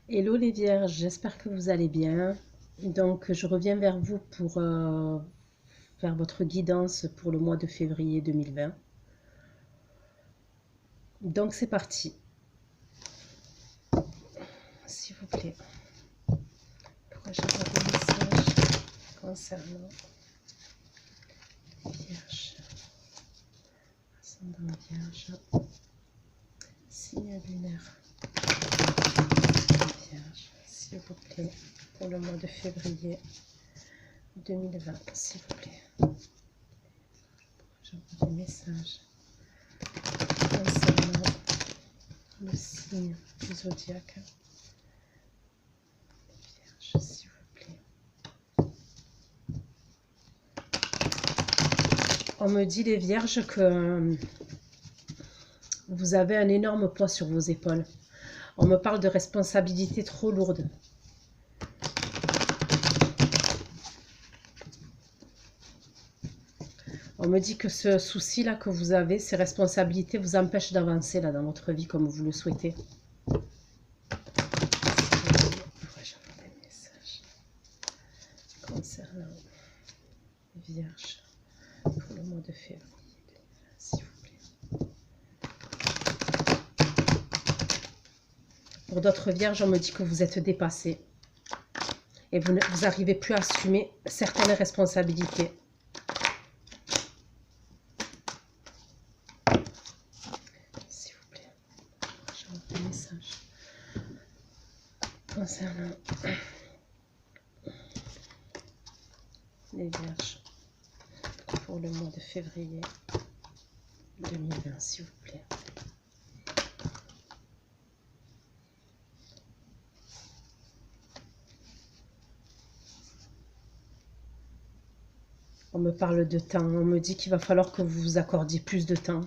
Hello les vierges, j'espère que vous allez bien. Donc je reviens vers vous pour faire votre guidance pour le mois de février 2020. Donc c'est parti, s'il vous plaît. Pourrais-je avoir des messages concernant les vierges, ascendant vierge, signe lunaire vierge, s'il vous plaît, pour le mois de février 2020, s'il vous plaît. J'envoie des messages concernant le signe du zodiaque vierge, s'il vous plaît. On me dit les vierges que vous avez un énorme poids sur vos épaules. On me parle de responsabilités trop lourdes. On me dit que ce souci-là que vous avez, ces responsabilités vous empêchent d'avancer là dans votre vie comme vous le souhaitez. Pourrais-je avoir des messages concernant les vierges pour le mois de février 2020, s'il vous plaît. Pour d'autres vierges, on me dit que vous êtes dépassés et vous n'arrivez plus à assumer certaines responsabilités. S'il vous plaît, j'ai un message concernant les vierges pour le mois de février 2020, s'il vous plaît. On me parle de temps, on me dit qu'il va falloir que vous vous accordiez plus de temps.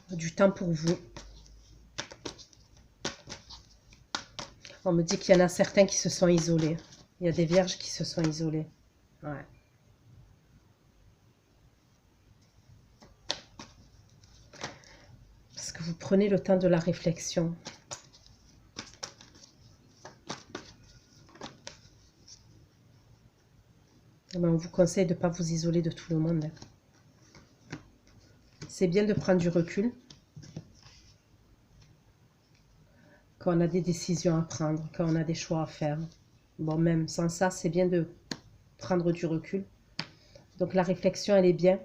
Du temps pour vous. On me dit qu'il y en a certains qui se sont isolés. Il y a des vierges qui se sont isolées. Ouais. Parce que vous prenez le temps de la réflexion. Mais on vous conseille de ne pas vous isoler de tout le monde. C'est bien de prendre du recul quand on a des décisions à prendre, quand on a des choix à faire. Bon, même sans ça, c'est bien de prendre du recul. Donc la réflexion, elle est bien,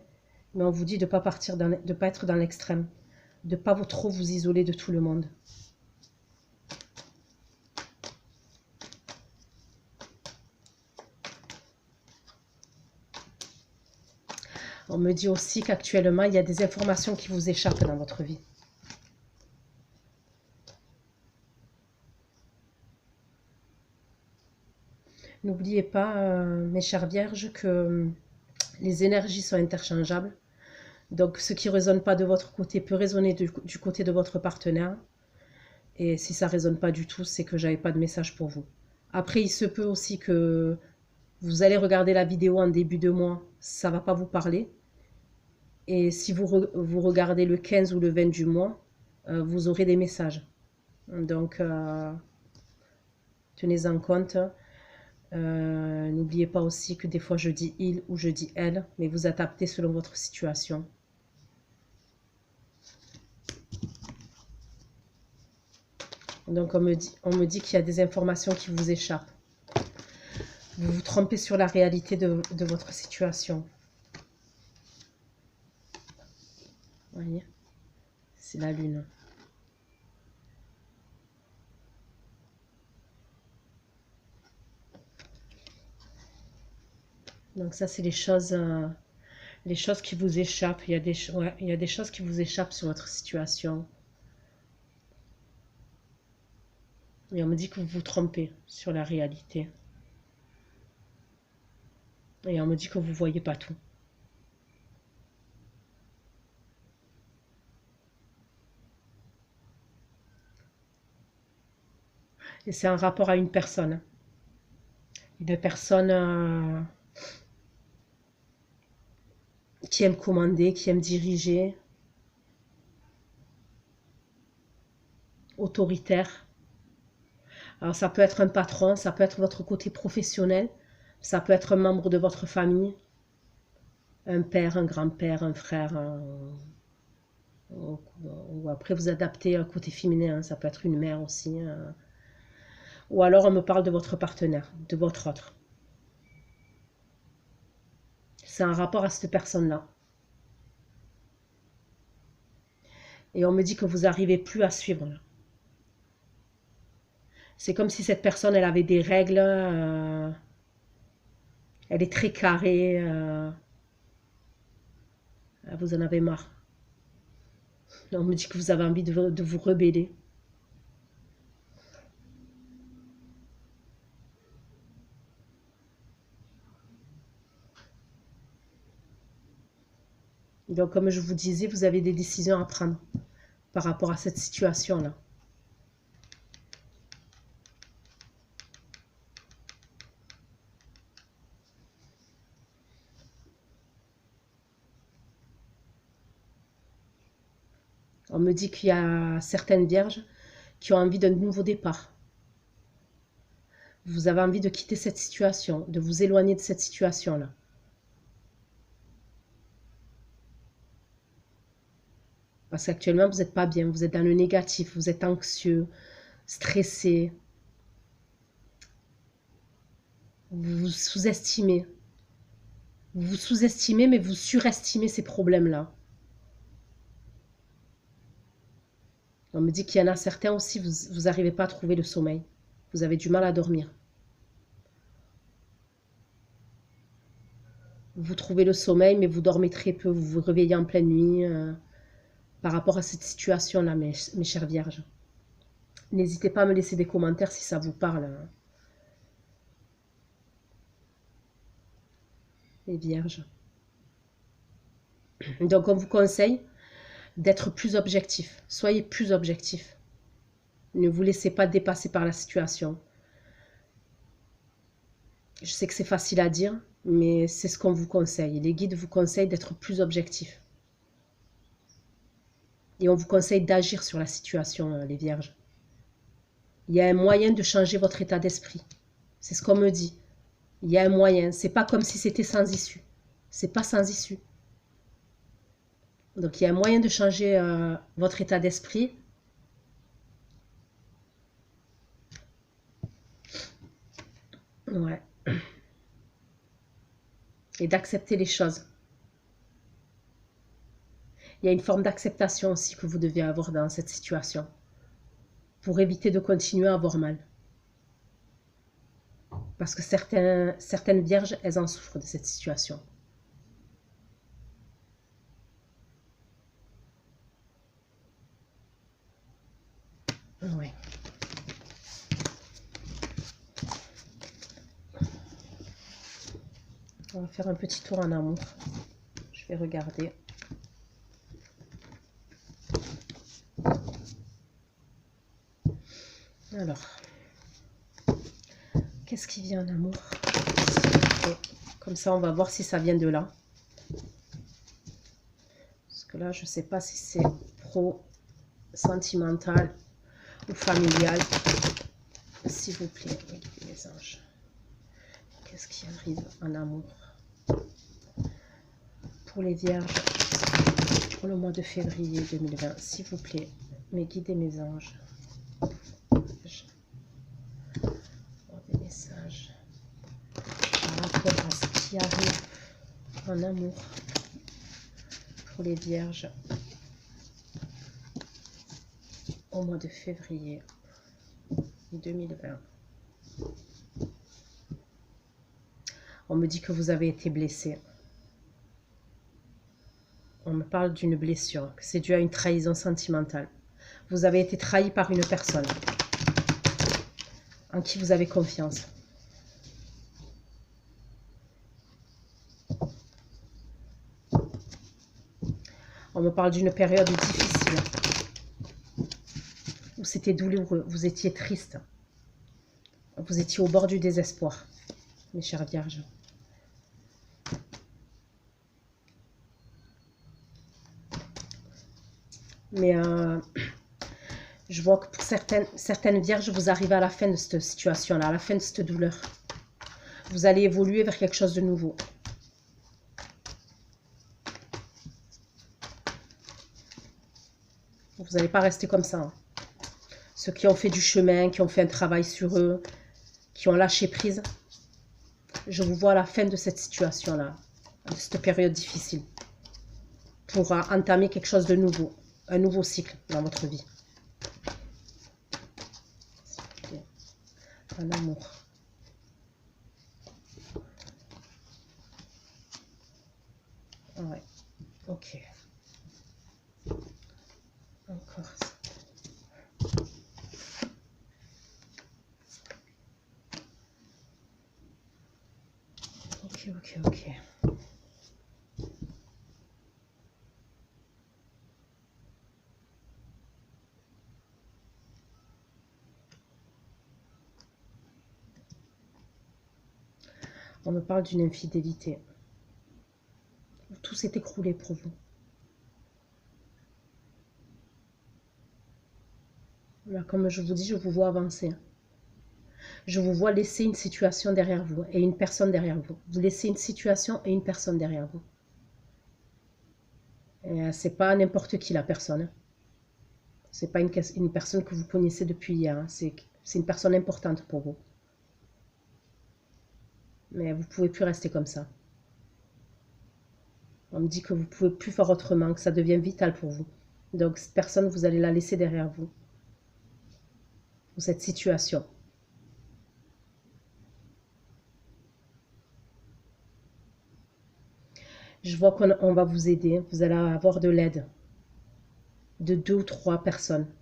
mais on vous dit de ne pas partir, de ne pas être dans l'extrême, de ne pas trop vous isoler de tout le monde. On me dit aussi qu'actuellement, il y a des informations qui vous échappent dans votre vie. N'oubliez pas, mes chères vierges, que les énergies sont interchangeables. Donc, ce qui ne résonne pas de votre côté peut résonner du côté de votre partenaire. Et si ça ne résonne pas du tout, c'est que j'avais pas de message pour vous. Après, il se peut aussi que vous allez regarder la vidéo en début de mois, ça ne va pas vous parler. Et si vous regardez le 15 ou le 20 du mois, vous aurez des messages. Donc, tenez en compte. N'oubliez pas aussi que des fois je dis il ou je dis elle, mais vous adaptez selon votre situation. Donc on me dit qu'il y a des informations qui vous échappent. Vous vous trompez sur la réalité de votre situation. Voyez, c'est la lune. Donc ça, c'est les choses qui vous échappent. Il y a des choses qui vous échappent sur votre situation. Et on me dit que vous vous trompez sur la réalité. Et on me dit que vous ne voyez pas tout. Et c'est un rapport à une personne. Une personne qui aime commander, qui aime diriger. autoritaire. Alors ça peut être un patron, ça peut être votre côté professionnel, ça peut être un membre de votre famille, un père, un grand-père, un frère, ou après vous adaptez un côté féminin, hein, ça peut être une mère aussi. Ou alors on me parle de votre partenaire, de votre autre. C'est un rapport à cette personne-là. Et on me dit que vous n'arrivez plus à suivre. C'est comme si cette personne, elle avait des règles, elle est très carrée, vous en avez marre. On me dit que vous avez envie de vous rebeller. Donc, comme je vous disais, vous avez des décisions à prendre par rapport à cette situation-là. On me dit qu'il y a certaines vierges qui ont envie d'un nouveau départ. Vous avez envie de quitter cette situation, de vous éloigner de cette situation-là. Parce qu'actuellement, vous n'êtes pas bien, vous êtes dans le négatif, vous êtes anxieux, stressé, vous vous sous-estimez. Vous vous sous-estimez, mais vous surestimez ces problèmes-là. On me dit qu'il y en a certains aussi, vous n'arrivez pas à trouver le sommeil. Vous avez du mal à dormir. Vous trouvez le sommeil, mais vous dormez très peu, vous vous réveillez en pleine nuit par rapport à cette situation-là, mes chères vierges. N'hésitez pas à me laisser des commentaires si ça vous parle, les vierges. Donc, on vous conseille d'être plus objectif. Soyez plus objectif. Ne vous laissez pas dépasser par la situation. Je sais que c'est facile à dire, mais c'est ce qu'on vous conseille. Les guides vous conseillent d'être plus objectif. Et on vous conseille d'agir sur la situation, les vierges. Il y a un moyen de changer votre état d'esprit. C'est ce qu'on me dit. Il y a un moyen. C'est pas comme si c'était sans issue. C'est pas sans issue. Donc il y a un moyen de changer votre état d'esprit. Ouais. Et d'accepter les choses. Il y a une forme d'acceptation aussi que vous devez avoir dans cette situation pour éviter de continuer à avoir mal. Parce que certaines vierges, elles en souffrent de cette situation. Ouais. On va faire un petit tour en amour. Je vais regarder. Alors, qu'est-ce qui vient en amour? Et comme ça, on va voir si ça vient de là. Parce que là, je ne sais pas si c'est pro, sentimental ou familial. S'il vous plaît, les anges. Qu'est-ce qui arrive en amour pour les vierges pour le mois de février 2020? S'il vous plaît, mes guides et mes anges. Des messages par rapport à ce qui arrive en amour pour les vierges au mois de février 2020. On me dit que vous avez été blessé. On me parle d'une blessure, que c'est dû à une trahison sentimentale. Vous avez été trahi par une personne en qui vous avez confiance. On me parle d'une période difficile, où c'était douloureux, vous étiez triste, vous étiez au bord du désespoir, mes chères vierges. Mais Je vois que pour certaines vierges, vous arrivez à la fin de cette situation-là, à la fin de cette douleur. Vous allez évoluer vers quelque chose de nouveau. Vous n'allez pas rester comme ça. Hein. Ceux qui ont fait du chemin, qui ont fait un travail sur eux, qui ont lâché prise, je vous vois à la fin de cette situation-là, de cette période difficile, pour entamer quelque chose de nouveau, un nouveau cycle dans votre vie. Un amour. Ouais, ok. Encore. Ok. On me parle d'une infidélité. Tout s'est écroulé pour vous. Là, comme je vous dis, je vous vois avancer. Je vous vois laisser une situation derrière vous et une personne derrière vous. Vous laissez une situation et une personne derrière vous. C'est pas n'importe qui la personne. C'est pas une personne que vous connaissez depuis hier. C'est une personne importante pour vous. Mais vous pouvez plus rester comme ça. On me dit que vous pouvez plus faire autrement, que ça devient vital pour vous. Donc cette personne, vous allez la laisser derrière vous. Pour cette situation. Je vois qu'on va vous aider. Vous allez avoir de l'aide. De 2 ou 3 personnes.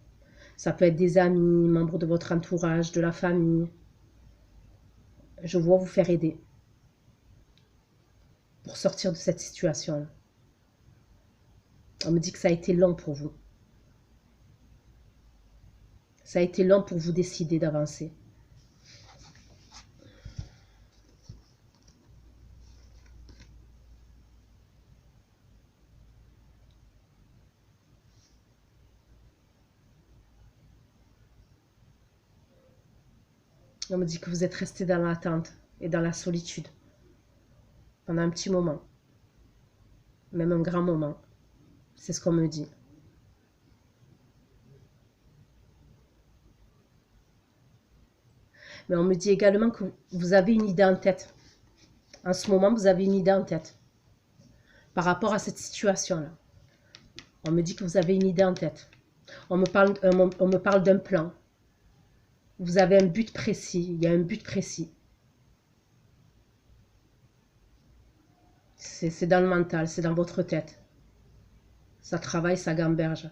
Ça peut être des amis, membres de votre entourage, de la famille. Je vois vous faire aider. Pour sortir de cette situation-là. On me dit que ça a été long pour vous. Ça a été long pour vous décider d'avancer. On me dit que vous êtes resté dans l'attente et dans la solitude pendant un petit moment, même un grand moment. C'est ce qu'on me dit. Mais on me dit également que vous avez une idée en tête. En ce moment, vous avez une idée en tête par rapport à cette situation-là. On me dit que vous avez une idée en tête. On me parle d'un plan. Vous avez un but précis. Il y a un but précis. C'est dans le mental, c'est dans votre tête. Ça travaille, ça gamberge.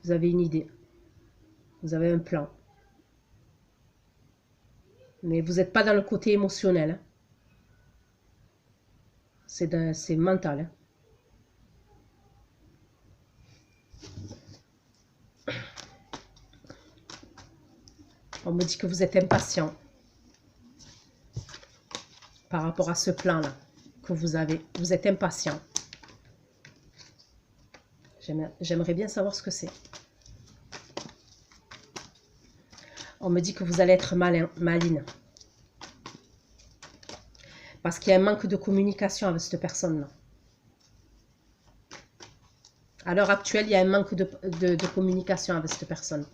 Vous avez une idée. Vous avez un plan. Mais vous n'êtes pas dans le côté émotionnel. Hein. C'est mental. Hein. On me dit que vous êtes impatient par rapport à ce plan-là que vous avez. Vous êtes impatient. J'aimerais bien savoir ce que c'est. On me dit que vous allez être maline. Parce qu'il y a un manque de communication avec cette personne-là. À l'heure actuelle, il y a un manque de communication avec cette personne.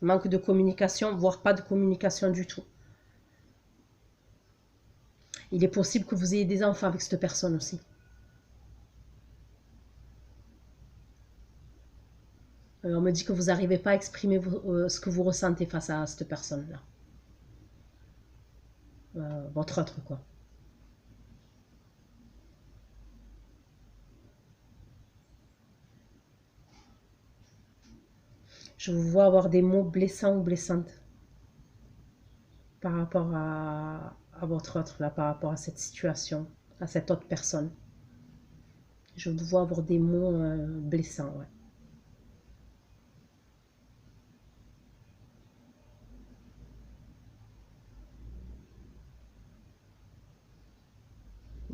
Manque de communication, voire pas de communication du tout. Il est possible que vous ayez des enfants avec cette personne aussi. On me dit que vous n'arrivez pas à exprimer ce que vous ressentez face à cette personne-là. Votre autre, quoi. Je vous vois avoir des mots blessants ou blessantes par rapport à votre autre, là, par rapport à cette situation, à cette autre personne. Je vous vois avoir des mots blessants, ouais.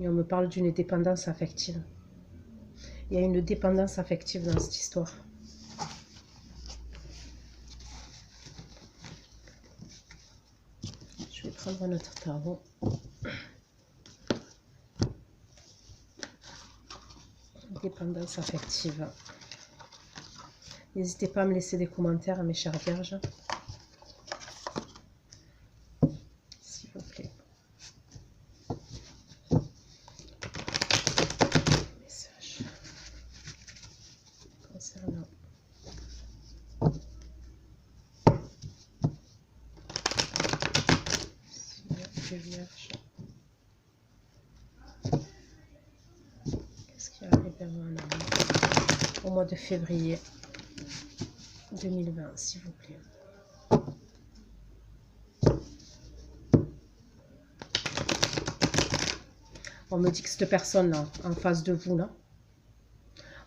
Et on me parle d'une dépendance affective. Il y a une dépendance affective dans cette histoire. Je vais prendre un autre tarot. Dépendance affective. N'hésitez pas à me laisser des commentaires, mes chères vierges. S'il vous plaît. Message concernant les vierges. Qu'est-ce qui arrive vers moi en amour au mois de février 2020, s'il vous plaît. On me dit que cette personne-là, en face de vous, là,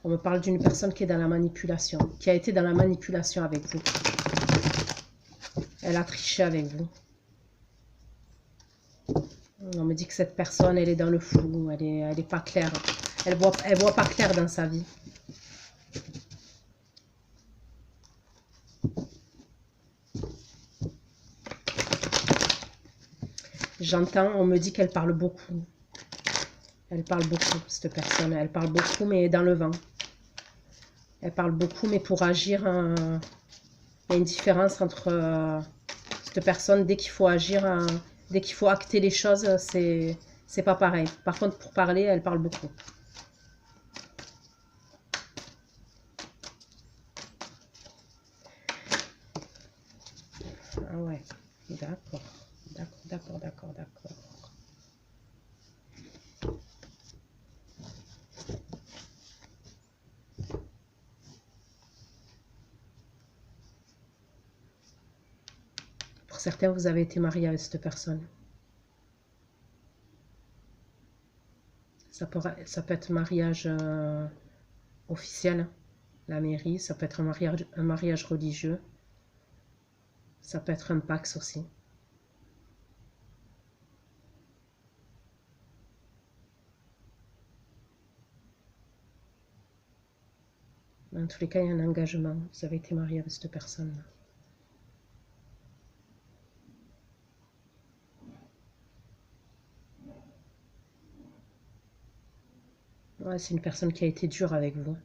on me parle d'une personne qui est dans la manipulation, qui a été dans la manipulation avec vous. Elle a triché avec vous. On me dit que cette personne, elle est dans le flou, elle est pas claire. Elle voit pas clair dans sa vie. J'entends, on me dit qu'elle parle beaucoup. Elle parle beaucoup, cette personne. Elle parle beaucoup, mais dans le vent. Elle parle beaucoup, mais pour agir, il y a une différence entre cette personne. Dès qu'il faut agir, dès qu'il faut acter les choses, c'est pas pareil. Par contre, pour parler, elle parle beaucoup. Ah ouais, d'accord. D'accord. Pour certains, vous avez été marié avec cette personne. Ça peut être un mariage officiel, la mairie. Ça peut être un mariage religieux. Ça peut être un pax aussi. Dans tous les cas, il y a un engagement. Vous avez été marié avec cette personne-là. Ouais, c'est une personne qui a été dure avec vous.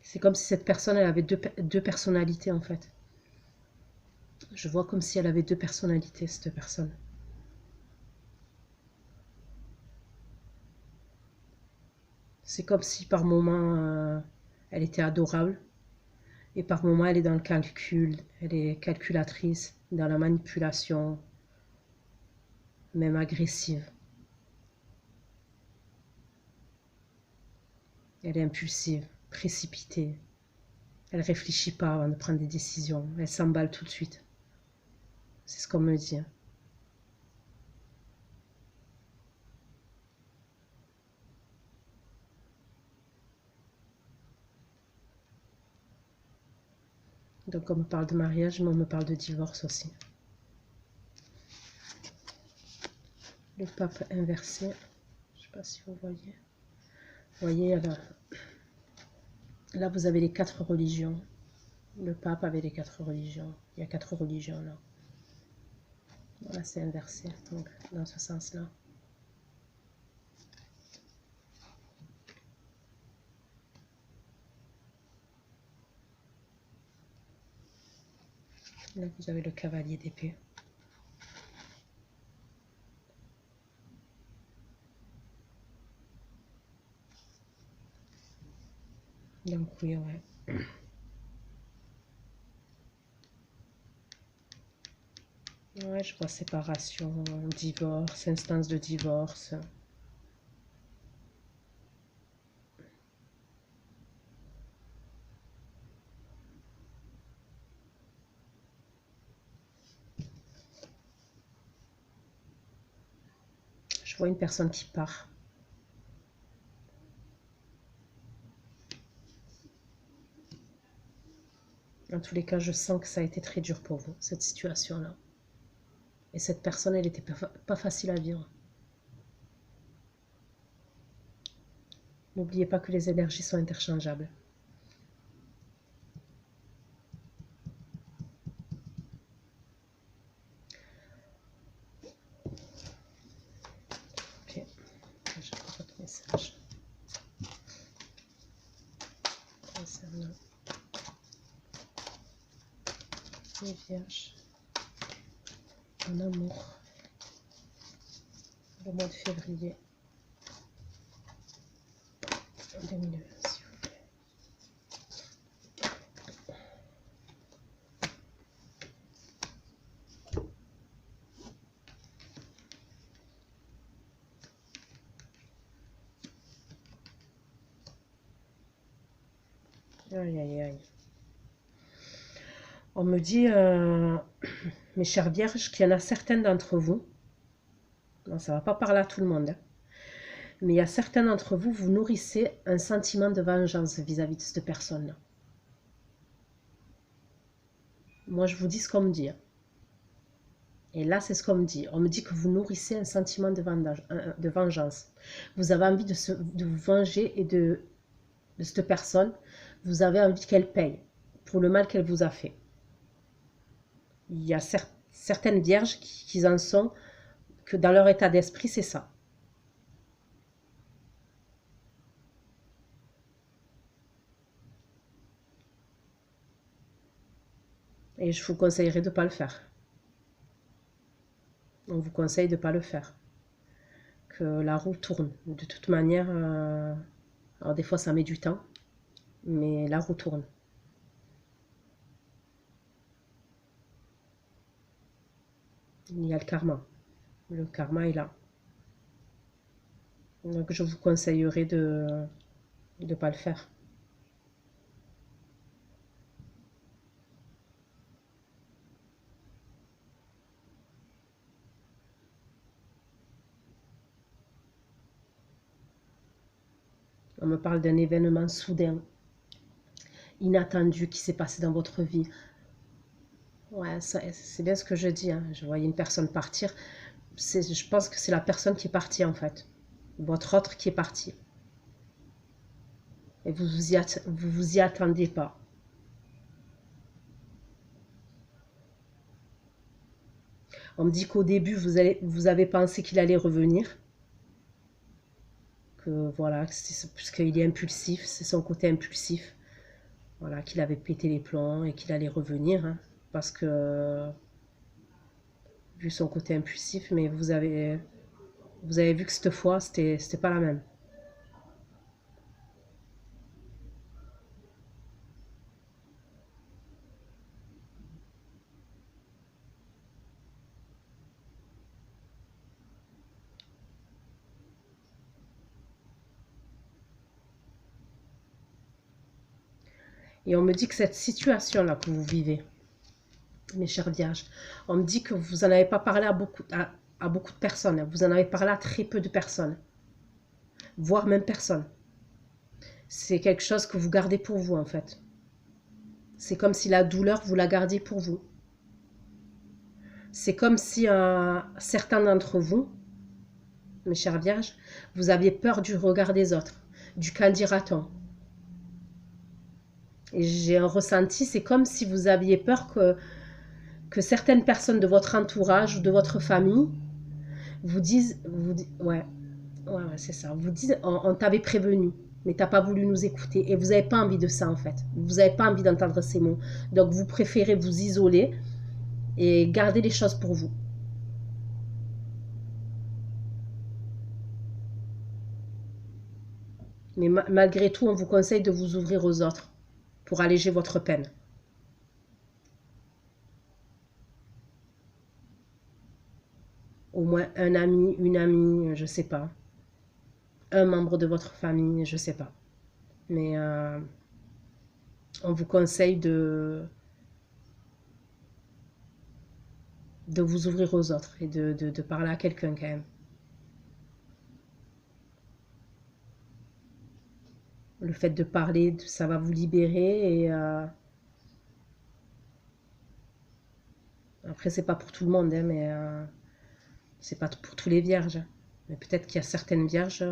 C'est comme si cette personne, elle avait deux personnalités, en fait. Je vois comme si elle avait deux personnalités, cette personne. C'est comme si par moment, elle était adorable. Et par moment, elle est dans le calcul. Elle est calculatrice, dans la manipulation, même agressive. Elle est impulsive, précipitée. Elle réfléchit pas avant de prendre des décisions. Elle s'emballe tout de suite. C'est ce qu'on me dit. Donc on me parle de mariage, mais on me parle de divorce aussi. Le pape inversé. Je ne sais pas si vous voyez. Vous voyez, là vous avez les 4 religions. Le pape avait les 4 religions. Il y a 4 religions là. Voilà, c'est inversé, donc dans ce sens-là. Là, vous avez le cavalier d'épée. Donc oui, ouais. Ouais, je vois séparation, divorce, instance de divorce. Je vois une personne qui part. En tous les cas, je sens que ça a été très dur pour vous, cette situation-là. Et cette personne, elle n'était pas facile à vivre. N'oubliez pas que les énergies sont interchangeables. Ok, je prends votre message. Concernant les vierges en amour, le mois de février 2020, s'il vous plaît. Aïe, aïe, aïe. On me dit, mes chères vierges, qu'il y en a certaines d'entre vous, non, ça ne va pas parler à tout le monde, hein, mais il y a certains d'entre vous, vous nourrissez un sentiment de vengeance vis-à-vis de cette personne-là. Moi, je vous dis ce qu'on me dit. Et là, c'est ce qu'on me dit. On me dit que vous nourrissez un sentiment de vengeance. Vous avez envie de vous venger et de cette personne. Vous avez envie qu'elle paye pour le mal qu'elle vous a fait. Il y a certaines vierges qui en sont, que dans leur état d'esprit, c'est ça. Et je vous conseillerais de ne pas le faire. On vous conseille de ne pas le faire. Que la roue tourne. De toute manière, alors des fois ça met du temps, mais la roue tourne. Il y a le karma. Le karma est là. Donc je vous conseillerais de ne pas le faire. On me parle d'un événement soudain, inattendu qui s'est passé dans votre vie. Ouais, c'est bien ce que je dis, hein. Je voyais une personne partir. Je pense que c'est la personne qui est partie en fait. Votre autre qui est parti. Et vous y attendez pas. On me dit qu'au début, vous avez pensé qu'il allait revenir. Que voilà, puisqu'il est impulsif, c'est son côté impulsif. Voilà, qu'il avait pété les plombs et qu'il allait revenir. Hein, parce que, vu son côté impulsif, mais vous avez vu que cette fois, c'était pas la même. Et on me dit que cette situation-là que vous vivez, mes chers vierges, on me dit que vous n'en avez pas parlé à beaucoup de personnes. Vous en avez parlé à très peu de personnes. Voire même personne. C'est quelque chose que vous gardez pour vous, en fait. C'est comme si la douleur, vous la gardiez pour vous. C'est comme si certains d'entre vous, mes chères vierges, vous aviez peur du regard des autres, du qu'en dira-t-on. Et j'ai un ressenti, c'est comme si vous aviez peur que certaines personnes de votre entourage ou de votre famille ouais, c'est ça, vous disent, on t'avait prévenu, mais t'as pas voulu nous écouter, et vous n'avez pas envie de ça en fait, vous n'avez pas envie d'entendre ces mots, donc vous préférez vous isoler et garder les choses pour vous. Mais malgré tout, on vous conseille de vous ouvrir aux autres pour alléger votre peine. Au moins un ami, une amie, je sais pas. Un membre de votre famille, je sais pas. Mais on vous conseille de vous ouvrir aux autres et de parler à quelqu'un quand même. Le fait de parler, ça va vous libérer et Après, c'est pas pour tout le monde, hein, mais c'est pas pour tous les vierges. Mais peut-être qu'il y a certaines vierges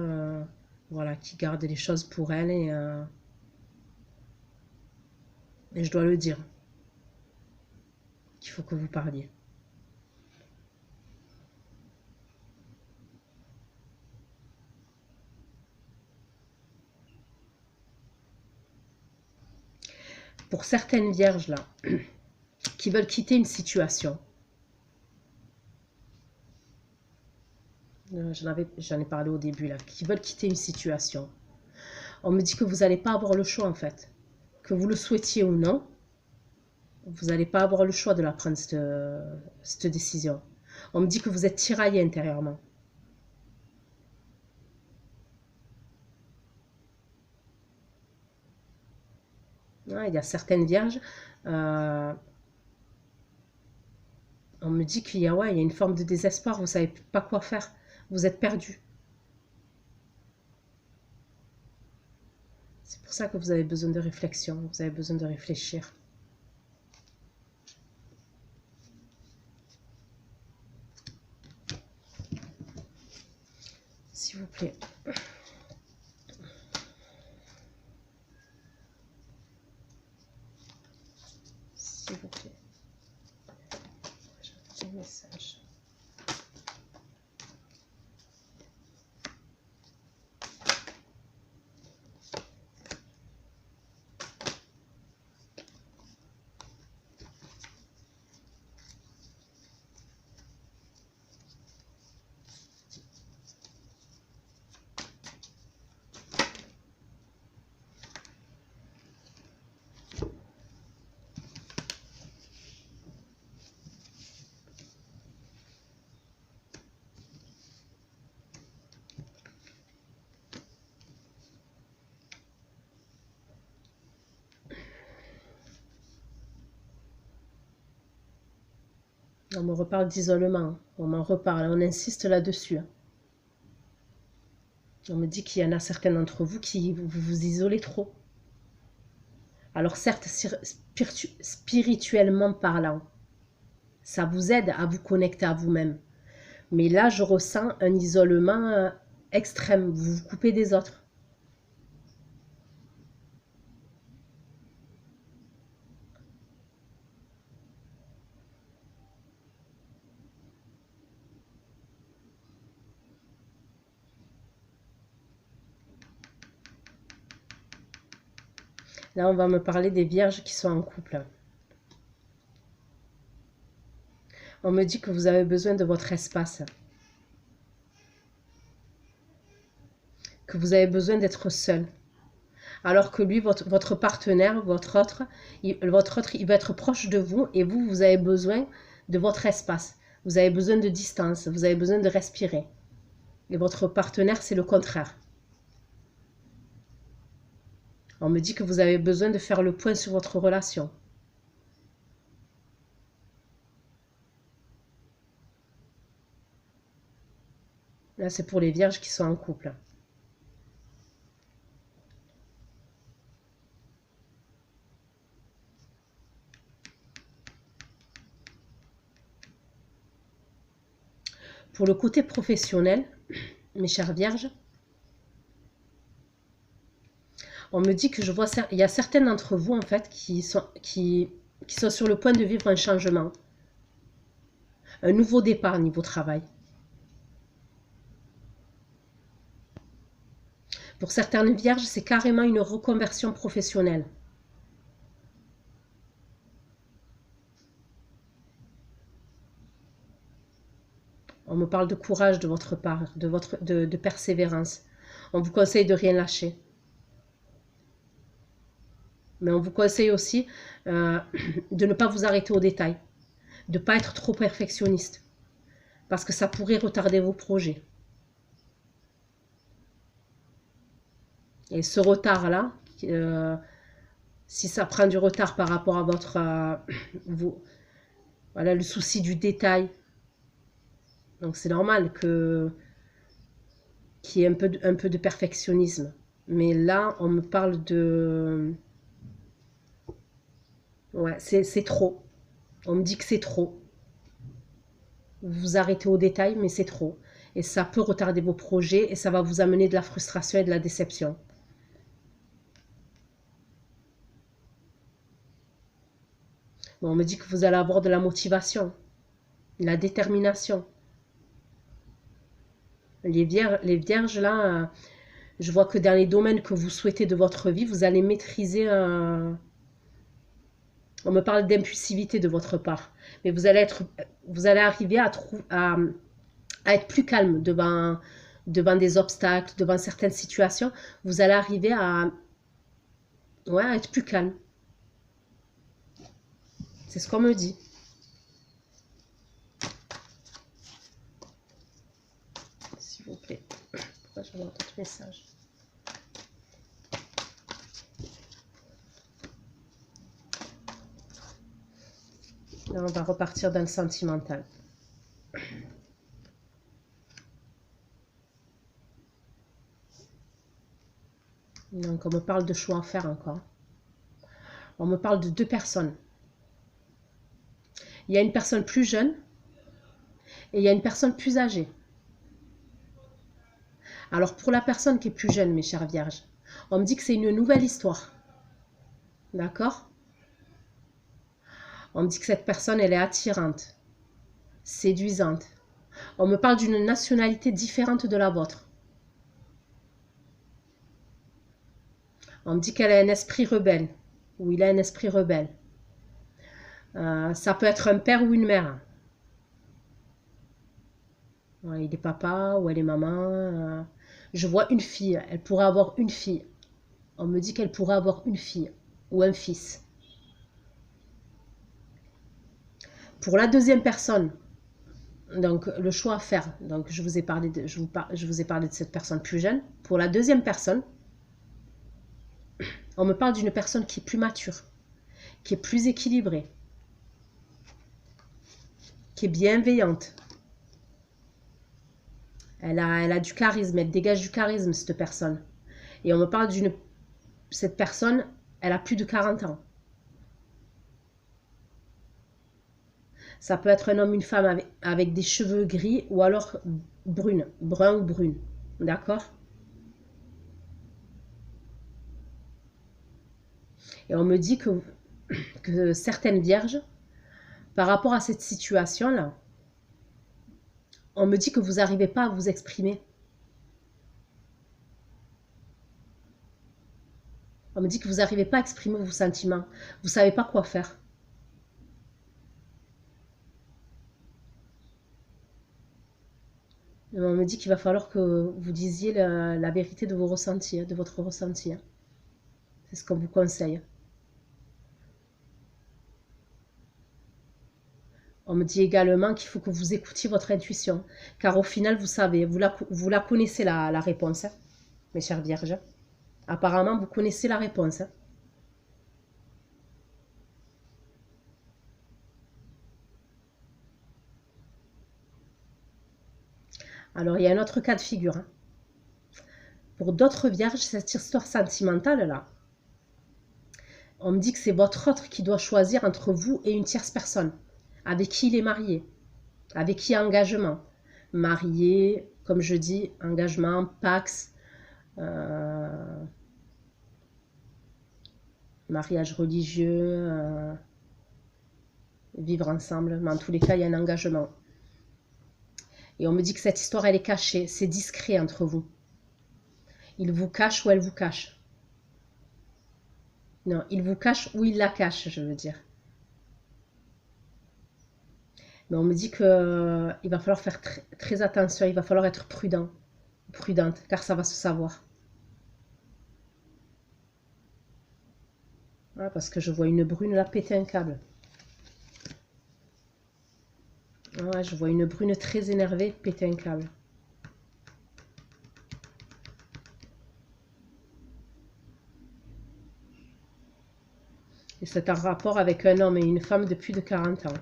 voilà, qui gardent les choses pour elles et je dois le dire, qu'il faut que vous parliez. Pour certaines vierges là, qui veulent quitter une situation, j'en ai parlé au début là, qui veulent quitter une situation, on me dit que vous n'allez pas avoir le choix en fait. Que vous le souhaitiez ou non, vous n'allez pas avoir le choix de la prendre, cette décision. On me dit que vous êtes tiraillé intérieurement. Ouais, il y a certaines vierges, on me dit qu'il y a, ouais, il y a une forme de désespoir, vous ne savez pas quoi faire, vous êtes perdu. C'est pour ça que vous avez besoin de réflexion, vous avez besoin de réfléchir. S'il vous plaît. S'il vous plaît. J'ai un message. On me reparle d'isolement, on m'en reparle, on insiste là-dessus. On me dit qu'il y en a certains d'entre vous qui vous isolez trop. Alors certes, spirituellement parlant, ça vous aide à vous connecter à vous-même. Mais là, je ressens un isolement extrême, vous vous coupez des autres. Là, on va me parler des vierges qui sont en couple. On me dit que vous avez besoin de votre espace. Que vous avez besoin d'être seul. Alors que lui, votre partenaire, votre autre, il va être proche de vous et vous, vous avez besoin de votre espace. Vous avez besoin de distance, vous avez besoin de respirer. Et votre partenaire, c'est le contraire. On me dit que vous avez besoin de faire le point sur votre relation. Là, c'est pour les vierges qui sont en couple. Pour le côté professionnel, mes chères vierges, on me dit que je vois, il y a certains d'entre vous en fait qui sont sur le point de vivre un changement, un nouveau départ niveau travail. Pour certaines vierges, c'est carrément une reconversion professionnelle. On me parle de courage de votre part, de persévérance. On vous conseille de rien lâcher. Mais on vous conseille aussi de ne pas vous arrêter aux détails, de ne pas être trop perfectionniste, parce que ça pourrait retarder vos projets. Et ce retard-là, si ça prend du retard par rapport à votre, voilà, le souci du détail, donc c'est normal qu'il y ait un peu de perfectionnisme. Mais là, on me parle de... Ouais, c'est trop. On me dit que c'est trop. Vous vous arrêtez au détail, mais c'est trop. Et ça peut retarder vos projets et ça va vous amener de la frustration et de la déception. Bon, on me dit que vous allez avoir de la motivation, de la détermination. Les vierges là, je vois que dans les domaines que vous souhaitez de votre vie, vous allez maîtriser un... On me parle d'impulsivité de votre part. Mais vous allez arriver à être plus calme devant des obstacles, devant certaines situations. Vous allez arriver à être plus calme. C'est ce qu'on me dit. S'il vous plaît. Pourquoi je vois d'autres messages? Là, on va repartir dans le sentimental. Donc, on me parle de choix à faire encore. On me parle de 2 personnes. Il y a une personne plus jeune et il y a une personne plus âgée. Alors, pour la personne qui est plus jeune, mes chères vierges, on me dit que c'est une nouvelle histoire. D'accord? On me dit que cette personne, elle est attirante, séduisante. On me parle d'une nationalité différente de la vôtre. On me dit qu'elle a un esprit rebelle, ou il a un esprit rebelle. Ça peut être un père ou une mère. Il est papa ou elle est maman. Je vois une fille, elle pourrait avoir une fille. On me dit qu'elle pourrait avoir une fille ou un fils. Pour la deuxième personne, donc le choix à faire, donc je vous ai parlé de cette personne plus jeune. Pour la deuxième personne, on me parle d'une personne qui est plus mature, qui est plus équilibrée, qui est bienveillante. Elle a du charisme, elle dégage du charisme, cette personne. Et on me parle cette personne, elle a plus de 40 ans. Ça peut être un homme, une femme avec des cheveux gris ou alors brun ou brune. D'accord? Et on me dit que certaines vierges, par rapport à cette situation-là, on me dit que vous n'arrivez pas à vous exprimer. On me dit que vous n'arrivez pas à exprimer vos sentiments. Vous ne savez pas quoi faire. On me dit qu'il va falloir que vous disiez la vérité de vos ressentis, de votre ressenti. C'est ce qu'on vous conseille. On me dit également qu'il faut que vous écoutiez votre intuition. Car au final, vous savez, vous la connaissez la réponse, mes chères vierges. Apparemment, vous connaissez la réponse. Alors, il y a un autre cas de figure. Pour d'autres vierges, cette histoire sentimentale-là, on me dit que c'est votre autre qui doit choisir entre vous et une tierce personne, avec qui il est marié, avec qui il y a engagement. Marié, comme je dis, engagement, pax, mariage religieux, vivre ensemble, mais en tous les cas, il y a un engagement. Et on me dit que cette histoire, elle est cachée, c'est discret entre vous. Il vous cache ou elle vous cache. Non, il vous cache ou il la cache, je veux dire. Mais on me dit qu'il va falloir faire très attention, il va falloir être prudente, car ça va se savoir. Voilà, parce que je vois une brune là péter un câble. Ouais, je vois une brune très énervée péter un câble. Et c'est un rapport avec un homme et une femme de plus de 40 ans.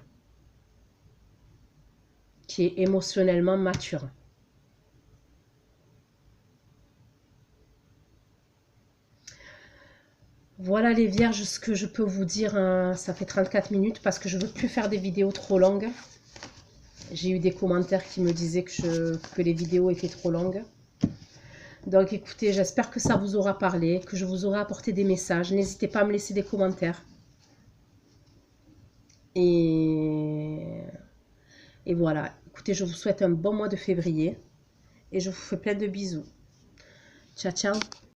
Qui est émotionnellement mature. Voilà les vierges, ce que je peux vous dire. Ça fait 34 minutes parce que je ne veux plus faire des vidéos trop longues. J'ai eu des commentaires qui me disaient que les vidéos étaient trop longues. Donc écoutez, j'espère que ça vous aura parlé, que je vous aurai apporté des messages. N'hésitez pas à me laisser des commentaires. Et voilà. Écoutez, je vous souhaite un bon mois de février. Et je vous fais plein de bisous. Ciao, ciao.